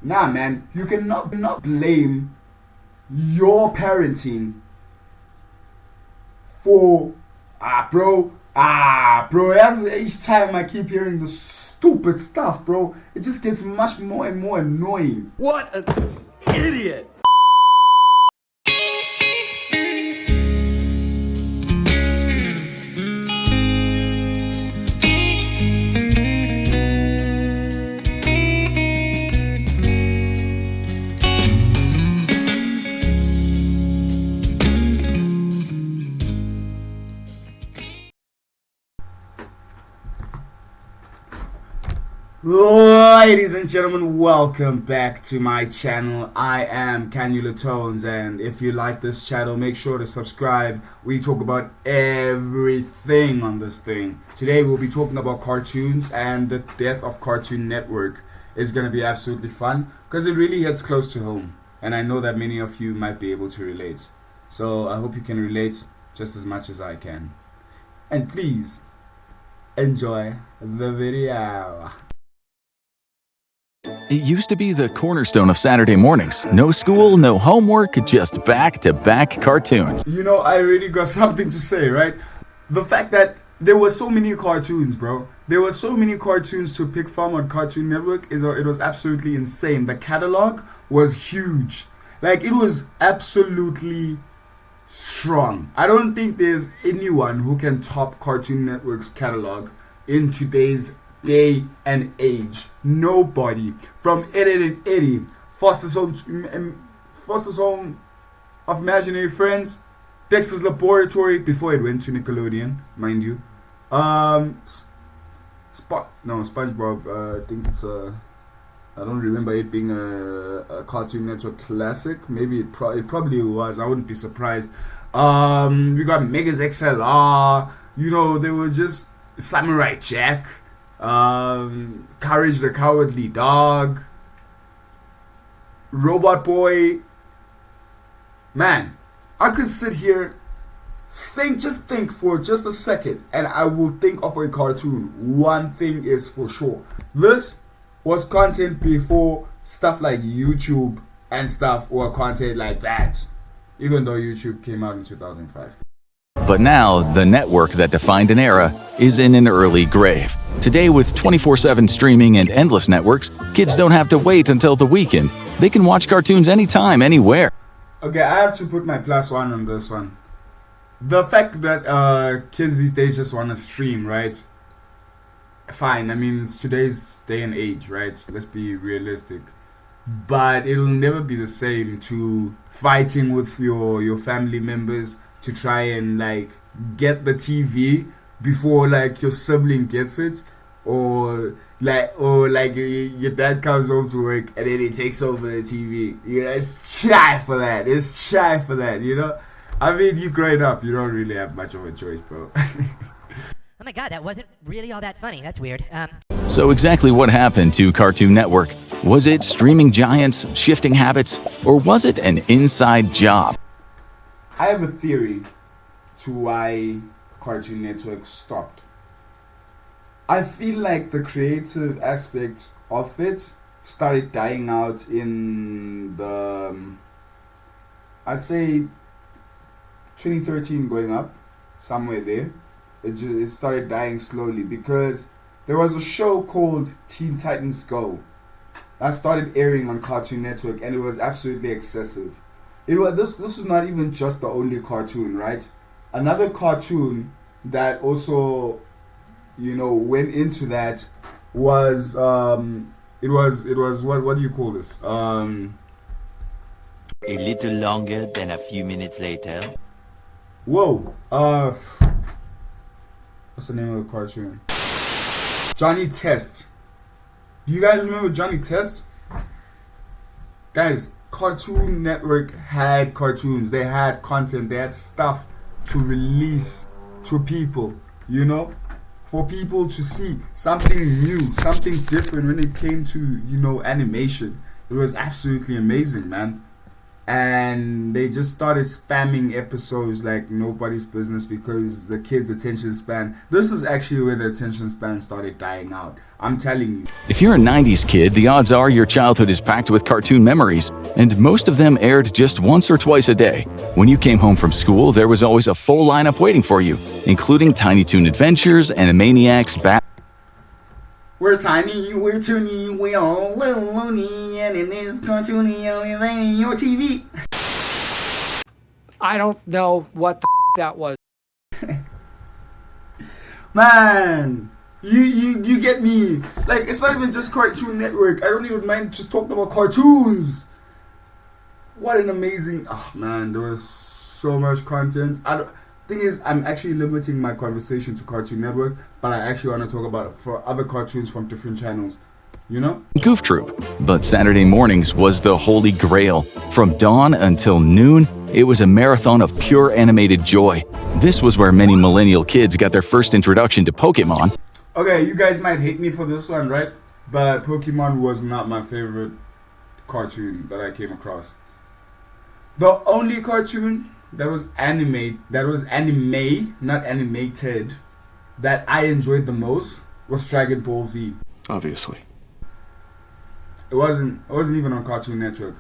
Nah, man, you cannot not blame your parenting for bro. As each time I keep hearing the stupid stuff, bro, it just gets much more and more annoying. What an idiot! Ladies and gentlemen, welcome back to my channel. I am Canula Tonez, and if you like this channel, make sure to subscribe. We talk about everything on this thing. Today we'll be talking about cartoons, and the death of Cartoon Network is going to be absolutely fun because it really hits close to home, and I know that many of you might be able to relate. So I hope you can relate just as much as I can. And please enjoy the video. It used to be the cornerstone of Saturday mornings. No school, no homework, just back-to-back cartoons. You know, I really got something to say, right? The fact that there were so many cartoons, bro. There were so many cartoons to pick from on Cartoon Network. It was absolutely insane. The catalog was huge. Like, it was absolutely strong. I don't think there's anyone who can top Cartoon Network's catalog in today's day and age. Nobody. From Eddie and Eddie, Foster's Home of Imaginary Friends, Dexter's Laboratory before it went to Nickelodeon, mind you. SpongeBob. I think it's I don't remember it being a Cartoon Network classic. Maybe it probably was. I wouldn't be surprised. We got Megas XLR. You know, they were just Samurai Jack. Courage the Cowardly Dog, Robot Boy. Man, I could sit here, think for just a second, and I will think of a cartoon. One thing is for sure: this was content before stuff like YouTube and stuff, or content like that. Even though YouTube came out in 2005. But now, the network that defined an era is in an early grave. Today, with 24/7 streaming and endless networks, kids don't have to wait until the weekend. They can watch cartoons anytime, anywhere. Okay, I have to put my +1 on this one. The fact that kids these days just want to stream, right? Fine, I mean, it's today's day and age, right? So let's be realistic. But it'll never be the same to fighting with your family members to try and like get the TV before like your sibling gets it, or like your dad comes home to work and then he takes over the TV. You know, it's shy for that. You know, I mean, you growing up, you don't really have much of a choice, bro. Oh my god, that wasn't really all that funny. That's weird. So exactly what happened to Cartoon Network? Was it streaming giants, shifting habits, or was it an inside job? I have a theory to why Cartoon Network stopped. I feel like the creative aspect of it started dying out in the, I'd say 2013 going up, somewhere there. It started dying slowly because there was a show called Teen Titans Go that started airing on Cartoon Network, and it was absolutely excessive. This is not even just the only cartoon, right? Another cartoon that also, you know, went into that was it was what do you call this? A little longer than a few minutes later. Whoa. What's the name of the cartoon? Johnny Test. Do you guys remember Johnny Test? Guys, Cartoon Network had cartoons, they had content, they had stuff to release to people, you know, for people to see something new, something different when it came to, you know, animation. It was absolutely amazing, man. and they just started spamming episodes like nobody's business because the kids' attention span. This is actually where the attention span started dying out. I'm telling you. If you're a 90s kid, the odds are your childhood is packed with cartoon memories, and most of them aired just once or twice a day. When you came home from school, there was always a full lineup waiting for you, including Tiny Toon Adventures, Animaniacs, We're tiny, we're toony, we all little loony, and in this cartoony, I'm in your TV. I don't know what the that was. Man, you get me. Like, it's not even just Cartoon Network. I don't even mind just talking about cartoons. What an amazing... Oh, man, there was so much content. Thing is, I'm actually limiting my conversation to Cartoon Network, but I actually want to talk about for other cartoons from different channels, you know? Goof Troop. But Saturday mornings was the holy grail. From dawn until noon, it was a marathon of pure animated joy. This was where many millennial kids got their first introduction to Pokemon. Okay, you guys might hate me for this one, right? But Pokemon was not my favorite cartoon that I came across. The only cartoon that was anime, not animated, that I enjoyed the most was Dragon Ball Z. Obviously. It wasn't even on Cartoon Network.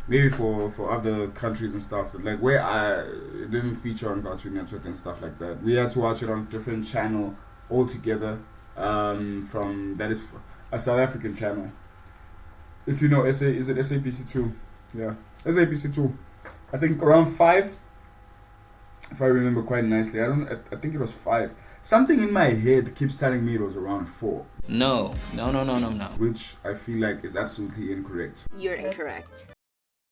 Maybe for other countries and stuff, but like where it didn't feature on Cartoon Network and stuff like that. We had to watch it on a different channel altogether. From that is a South African channel. If you know is it SABC2? Yeah, SABC2. I think around 5. If I remember quite nicely, I think it was 5. Something in my head keeps telling me it was around 4. No. Which I feel like is absolutely incorrect. You're incorrect.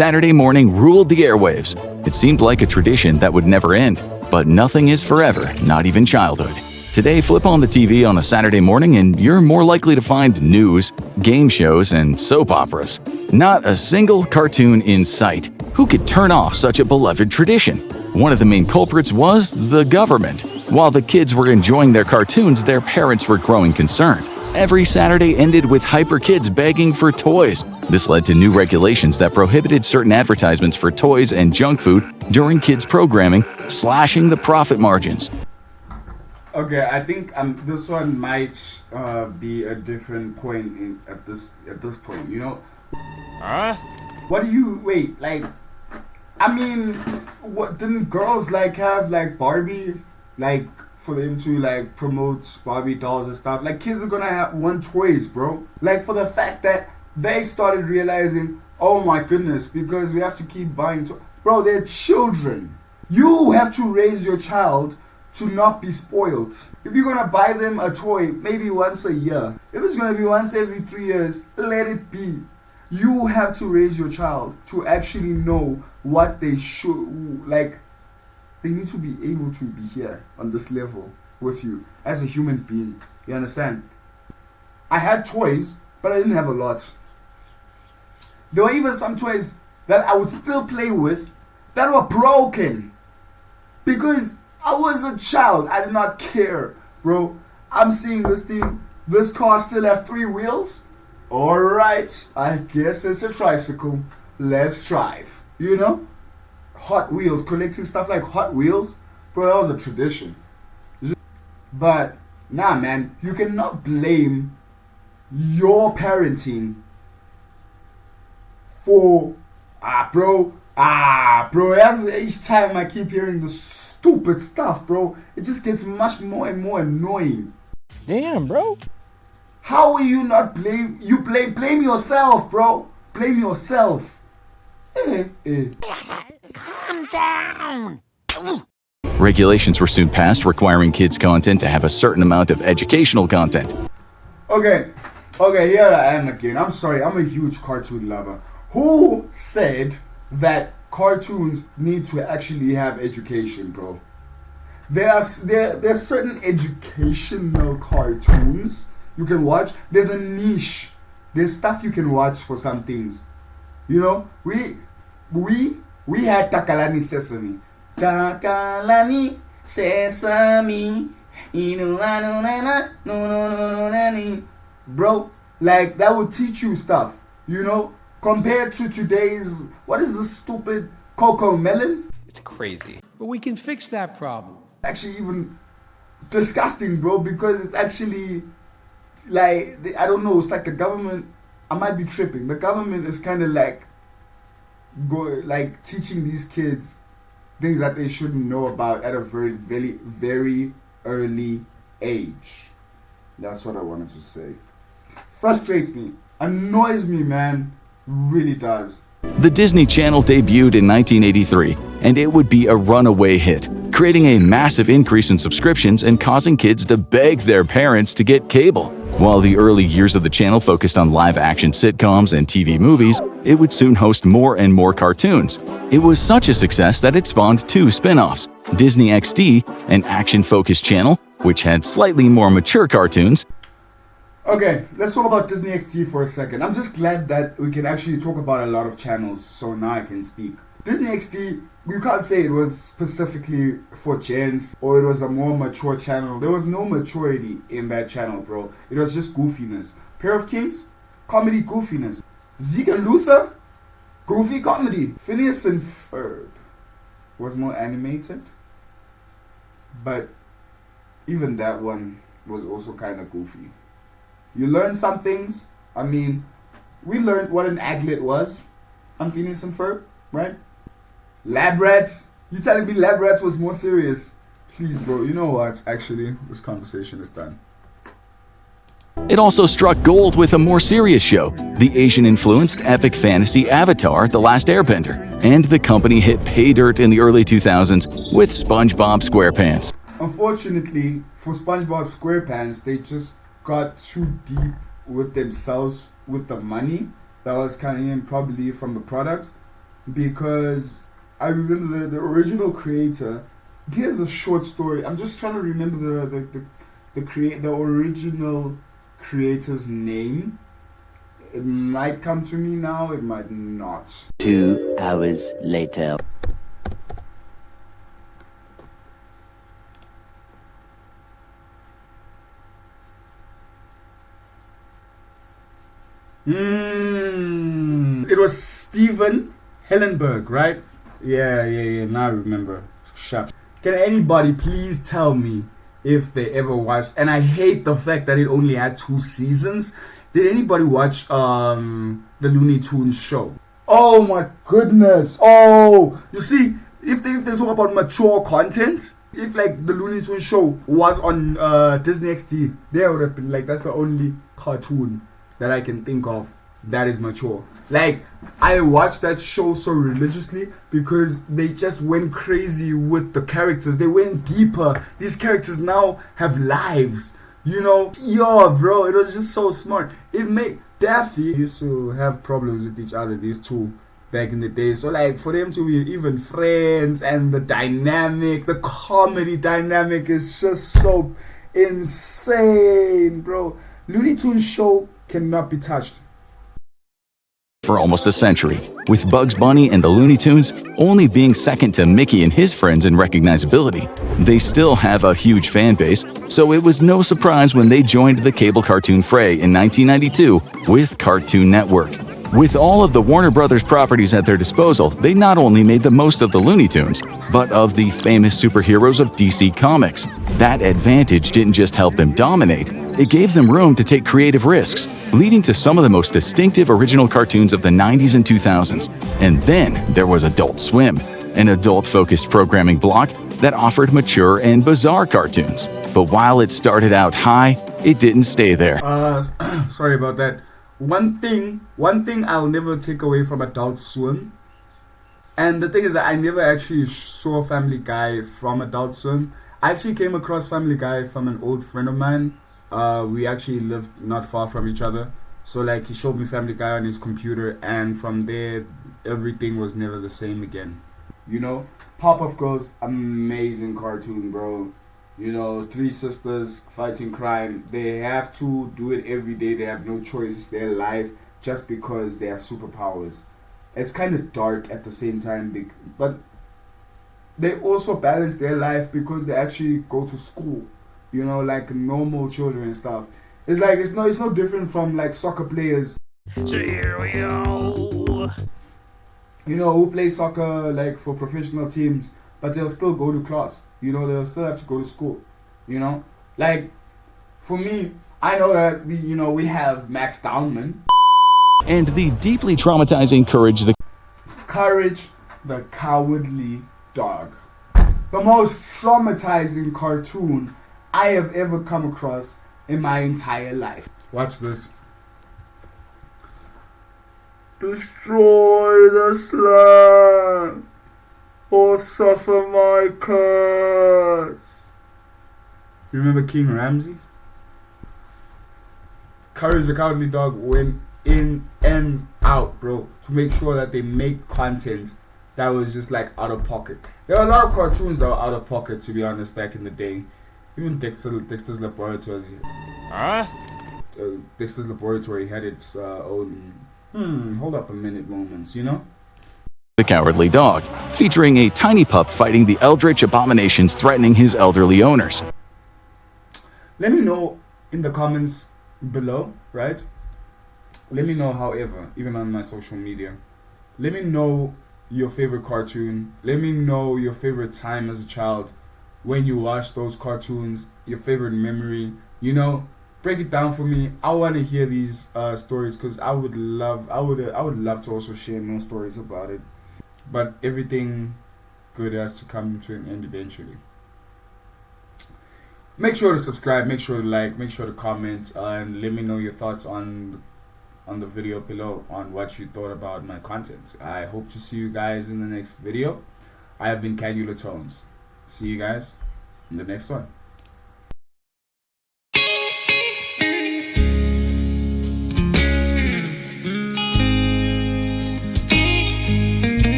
Saturday morning ruled the airwaves. It seemed like a tradition that would never end, but nothing is forever, not even childhood. Today, flip on the TV on a Saturday morning and you're more likely to find news, game shows, and soap operas. Not a single cartoon in sight. Who could turn off such a beloved tradition? One of the main culprits was the government. While the kids were enjoying their cartoons, their parents were growing concerned. Every Saturday ended with hyper kids begging for toys. This led to new regulations that prohibited certain advertisements for toys and junk food during kids' programming, slashing the profit margins. Okay, I think this one might be a different point at this point. You know? Huh? What do you wait? Like, I mean, what didn't girls like have like Barbie, like for them to like promote Barbie dolls and stuff? Like, kids are gonna want toys, bro. Like, for the fact that they started realizing, oh my goodness, because we have to keep buying toys. Bro, they're children. You have to raise your child to not be spoiled. If you're gonna buy them a toy, maybe once a year. If it's gonna be once every 3 years, let it be. You have to raise your child to actually know what they should, like, they need to be able to be here on this level with you as a human being. You understand? I had toys, but I didn't have a lot. There were even some toys that I would still play with that were broken. Because I was a child. I did not care, bro. I'm seeing this thing. This car still has 3 wheels. Alright, I guess it's a tricycle. Let's drive. You know? Hot Wheels, collecting stuff like Hot Wheels. Bro, that was a tradition. But, nah, man. You cannot blame your parenting for... bro. As each time I keep hearing the stupid stuff, bro, it just gets much more and more annoying. Damn, bro. How will you not blame? You blame yourself, bro. Blame yourself. Calm down. Regulations were soon passed requiring kids' content to have a certain amount of educational content. Okay, here I am again. I'm sorry, I'm a huge cartoon lover. Who said that cartoons need to actually have education, bro? There are certain educational cartoons you can watch. There's a niche. There's stuff you can watch for some things. You know, we had Takalani Sesame. Takalani Sesame. Bro, like, that would teach you stuff. You know, compared to today's, what is this stupid Coco Melon? It's crazy. But we can fix that problem. Actually even disgusting, bro, because it's actually like, I don't know, it's like the government, I might be tripping, the government is kind of like teaching these kids things that they shouldn't know about at a very, very, very early age. That's what I wanted to say. Frustrates me, annoys me, man, really does. The Disney Channel debuted in 1983, and it would be a runaway hit, creating a massive increase in subscriptions and causing kids to beg their parents to get cable. While the early years of the channel focused on live-action sitcoms and TV movies, it would soon host more and more cartoons. It was such a success that it spawned two spin-offs, Disney XD, an action-focused channel, which had slightly more mature cartoons. Okay, let's talk about Disney XD for a second. I'm just glad that we can actually talk about a lot of channels, so now I can speak. Disney XD, you can't say it was specifically for gents or it was a more mature channel. There was no maturity in that channel, bro. It was just goofiness. Pair of Kings, comedy goofiness. Zeke and Luther, goofy comedy. Phineas and Ferb was more animated, but even that one was also kind of goofy. You learn some things. I mean, we learned what an aglet was on Phineas and Ferb, right? Lab Rats. You telling me Lab Rats was more serious? Please, bro. You know what? Actually, this conversation is done. It also struck gold with a more serious show, the Asian-influenced epic fantasy Avatar: The Last Airbender, and the company hit pay dirt in the early 2000s with SpongeBob SquarePants. Unfortunately, for SpongeBob SquarePants, they just got too deep with themselves with the money that was coming in probably from the product, because I remember the original creator. Here's a short story. I'm just trying to remember the original creator's name. It might come to me now, it might not. 2 hours later. It was Steven Hillenburg, right? Yeah. Now I remember. Shucks. Can anybody please tell me if they ever watched? And I hate the fact that it only had 2 seasons. Did anybody watch the Looney Tunes show? Oh my goodness! Oh, you see, if they talk about mature content, if like the Looney Tunes show was on Disney XD, there would have been like, that's the only cartoon that I can think of that is mature. Like, I watched that show so religiously because they just went crazy with the characters. They went deeper. These characters now have lives, you know? Yo, bro, it was just so smart. It made Daffy used to have problems with each other, these two, back in the day. So like, for them to be even friends, and the comedy dynamic is just so insane, bro. Looney Tunes show cannot be touched. For almost a century, with Bugs Bunny and the Looney Tunes only being second to Mickey and his friends in recognizability, they still have a huge fan base, so it was no surprise when they joined the cable cartoon fray in 1992 with Cartoon Network. With all of the Warner Brothers properties at their disposal, they not only made the most of the Looney Tunes, but of the famous superheroes of DC Comics. That advantage didn't just help them dominate, it gave them room to take creative risks, leading to some of the most distinctive original cartoons of the 90s and 2000s. And then there was Adult Swim, an adult-focused programming block that offered mature and bizarre cartoons. But while it started out high, it didn't stay there. Sorry about that. One thing I'll never take away from Adult Swim, and the thing is that I never actually saw Family Guy from Adult Swim. I actually came across Family Guy from an old friend of mine. We actually lived not far from each other, so like he showed me Family Guy on his computer, and from there everything was never the same again. You know, Powerpuff Girls, amazing cartoon, bro. You know, 3 sisters fighting crime. They have to do it every day. They have no choice. It's their life just because they have superpowers. It's kind of dark at the same time, but they also balance their life because they actually go to school. You know, like normal children and stuff. It's like it's no different from like soccer players. So here we go. You know, who play soccer like for professional teams, but they'll still go to class. You know, they'll still have to go to school. You know, like for me, I know that we have Max Downman. And the deeply traumatizing Courage the Cowardly Dog. The most traumatizing cartoon I have ever come across in my entire life. Watch this. Destroy the slime or suffer my curse. You remember King Ramses? Courage the Cowardly Dog went in, ends out, bro, to make sure that they make content that was just like out of pocket. There were a lot of cartoons that were out of pocket, to be honest, back in the day. Even Dexter's Laboratory. Dexter's Laboratory had its own hold up a minute moments, you know? the Cowardly Dog, featuring a tiny pup fighting the eldritch abominations threatening his elderly owners. Let me know in the comments below, right? Let me know, however, even on my social media. Let me know your favorite cartoon. Let me know your favorite time as a child when you watched those cartoons, your favorite memory. You know, break it down for me. I want to hear these stories because I would love to also share more stories about it. But everything good has to come to an end eventually. Make sure to subscribe, make sure to like, make sure to comment, and let me know your thoughts on the video below on what you thought about my content. I hope to see you guys in the next video. I have been Canula Tonez. See you guys in the next one.